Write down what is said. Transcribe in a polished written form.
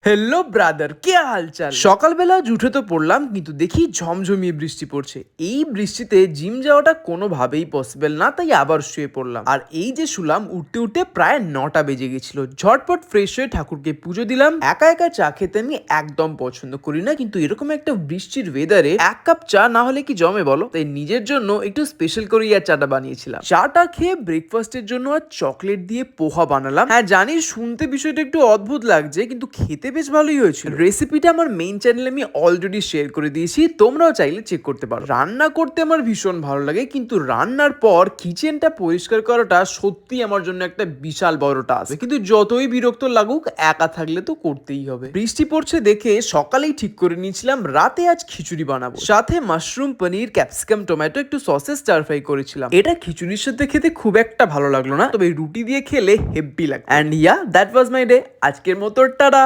Hello brother क्या हालचाल। সকালবেলা উঠে তো পড়লাম, কিন্তু দেখি ঝমঝমিয়ে বৃষ্টি পড়ছে। এই বৃষ্টিতে জিম যাওয়াটা কোনোভাবেই পসিবল না, তাই আবার শুয়ে পড়লাম। আর এই যে শুলাম, উঠতে উঠতে প্রায় 9টা বেজে গেছিল। ঝটপট ফ্রেশ হয়ে ঠাকুরকে পুজো দিলাম। একা একা চা খেতে আমি একদম পছন্দ করি না, কিন্তু এরকম একটা বৃষ্টির ওয়েদারে এক কাপ চা না হলে কি জমে বলো? তাই নিজের জন্য একটু স্পেশাল করে আর চাটা বানিয়েছিলাম। চাটা খেয়ে ব্রেকফাস্টের জন্য আর চকলেট দিয়ে পোহা বানালাম। হ্যাঁ জানি শুনতে বিষয়টা একটু অদ্ভুত লাগছে, কিন্তু খেতে বেশ ভালোই হয়েছিল। রেসিপিটা আমার মেইন চ্যানেলে আমি অলরেডি শেয়ার করে দিয়েছি, তোমরাও চাইলে চেক করতে পারো। রান্না করতে আমার ভীষণ ভালো লাগে, কিন্তু রান্নার পর কিচেনটা পরিষ্কার করাটা সত্যি আমার জন্য একটা বিশাল বড় টাস্ক। কিন্তু যতই বিরক্ত লাগুক, একা থাকলে তো করতেই হবে। বৃষ্টি পড়ছে দেখে সকালেই ঠিক করে নিয়েছিলাম রাতে আজ খিচুড়ি বানাবো। সাথে মাশরুম, পনির, ক্যাপসিকাম, টমেটো, একটু সসেস স্টার ফ্রাই করেছিলাম। এটা খিচুড়ির সাথে খেতে খুব একটা ভালো লাগলো না, তবে রুটি দিয়ে খেলে হেব্বি লাগে। And yeah that was my day. আজকের মতো টাটা।